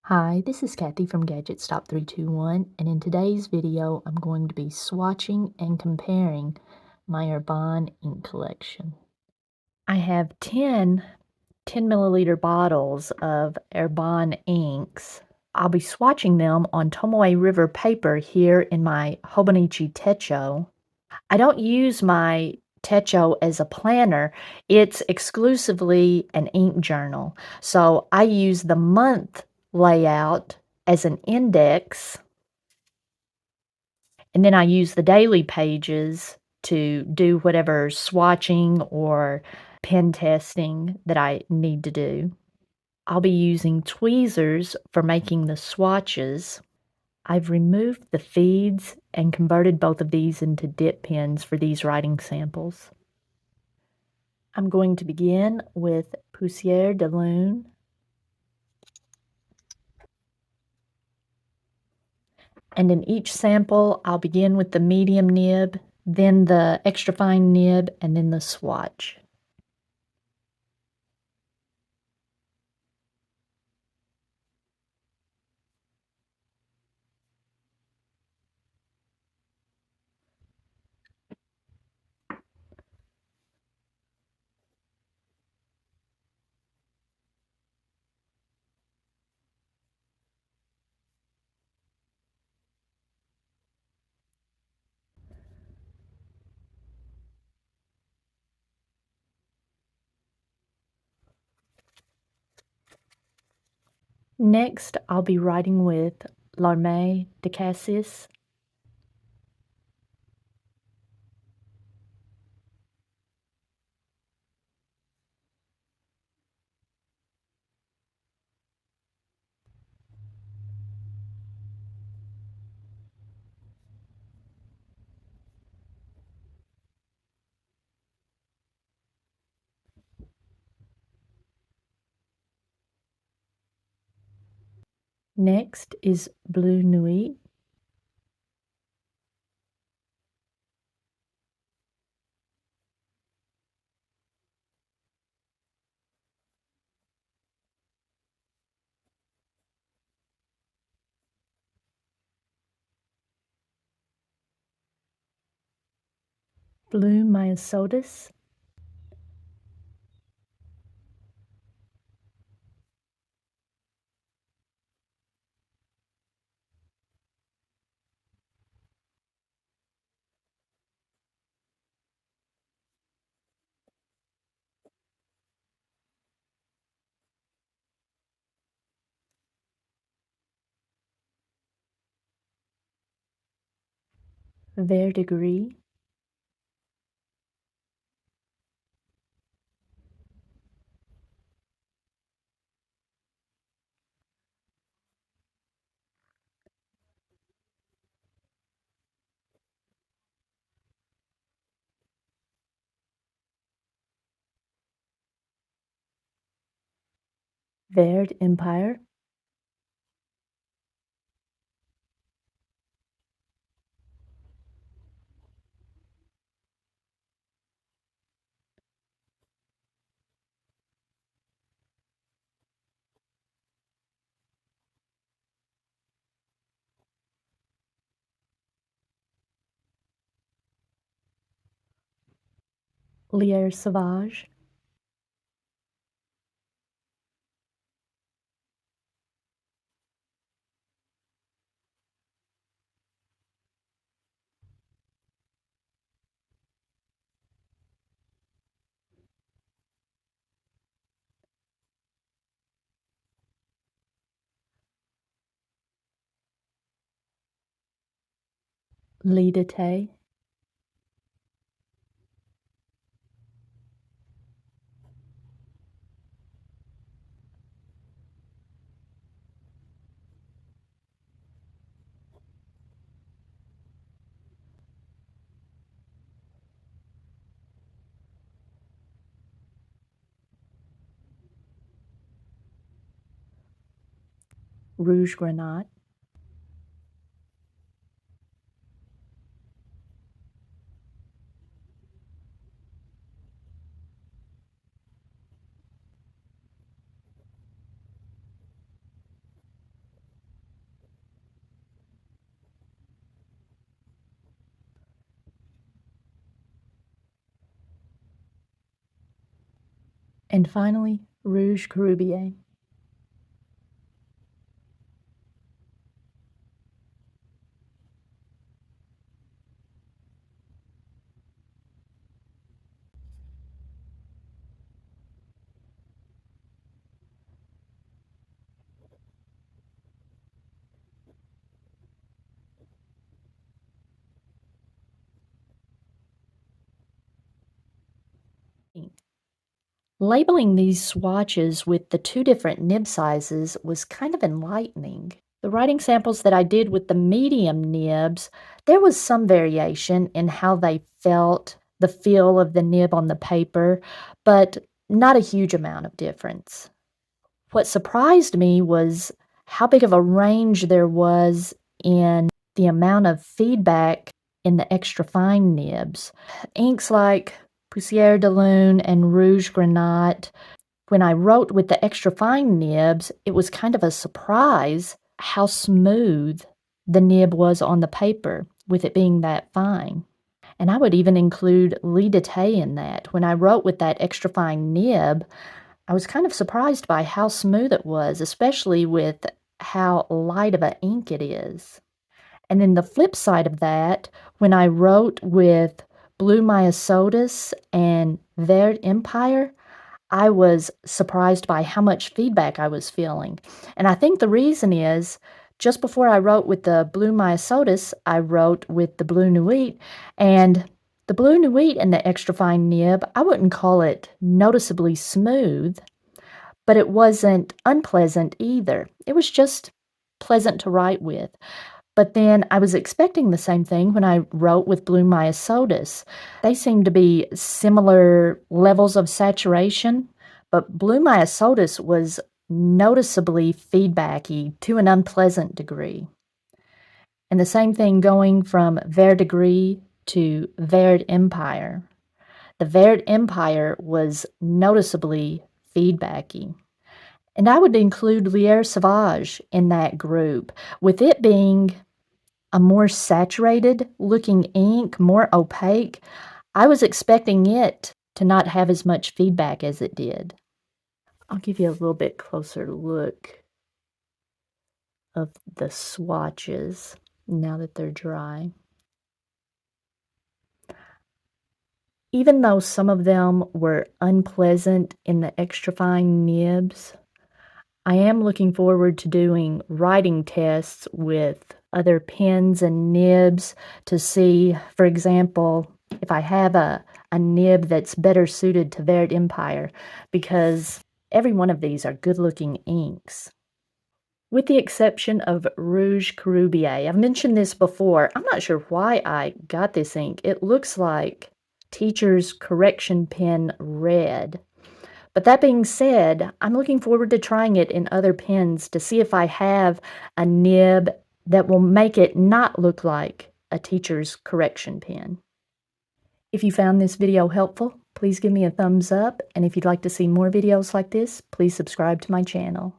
Hi, this is Kathy from Gadget Stop 321, and in today's video, I'm going to be swatching and comparing my Herbin ink collection. I have 10 milliliter bottles of Herbin inks. I'll be swatching them on Tomoe River paper here in my Hobonichi Techo. I don't use my Techo as a planner. It's exclusively an ink journal. So I use the month layout as an index, and then I use the daily pages to do whatever swatching or pen testing that I need to do. I'll be using tweezers for making the swatches. I've removed the feeds and converted both of these into dip pens for these writing samples. I'm going to begin with Poussière de Lune. And in each sample, I'll begin with the medium nib, then the extra fine nib, and then the swatch. Next, I'll be writing with L'Armée de Cassis. Next is Bleu Nuit. Bleu Myosotis. Vert de Gris. Vert Empire. Lierre Sauvage. Lis de Tay. Rouge Granat. And finally, Rouge Caroubier. Labeling these swatches with the two different nib sizes was kind of enlightening. The writing samples that I did with the medium nibs, there was some variation in how they felt, the feel of the nib on the paper, but not a huge amount of difference. What surprised me was how big of a range there was in the amount of feedback in the extra fine nibs. Inks like Poussière de Lune and Rouge Granat, when I wrote with the extra fine nibs, it was kind of a surprise how smooth the nib was on the paper with it being that fine. And I would even include Lis d'Été in that. When I wrote with that extra fine nib, I was kind of surprised by how smooth it was, especially with how light of an ink it is. And then the flip side of that, when I wrote with Blue Myosotis and Vert Empire, I was surprised by how much feedback I was feeling. And I think the reason is just before I wrote with the Blue Myosotis, I wrote with the Blue Nuit, and the Blue Nuit and the extra fine nib, I wouldn't call it noticeably smooth, but it wasn't unpleasant either. It was just pleasant to write with. But then I was expecting the same thing when I wrote with Blue Myosotis. They seemed to be similar levels of saturation, but Blue Myosotis was noticeably feedbacky to an unpleasant degree. And the same thing going from Vert de Gris to Vert Empire. The Vert Empire was noticeably feedbacky. And I would include Lierre Sauvage in that group, with it being a more saturated looking ink, more opaque. I was expecting it to not have as much feedback as it did. I'll give you a little bit closer look of the swatches now that they're dry. Even though some of them were unpleasant in the extra fine nibs, I am looking forward to doing writing tests with other pens and nibs to see, for example, if I have a nib that's better suited to Vert Empire, because every one of these are good-looking inks. With the exception of Rouge Caroubier, I've mentioned this before. I'm not sure why I got this ink. It looks like Teacher's Correction Pen Red. But that being said, I'm looking forward to trying it in other pens to see if I have a nib that will make it not look like a teacher's correction pen. If you found this video helpful, please give me a thumbs up, and if you'd like to see more videos like this, please subscribe to my channel.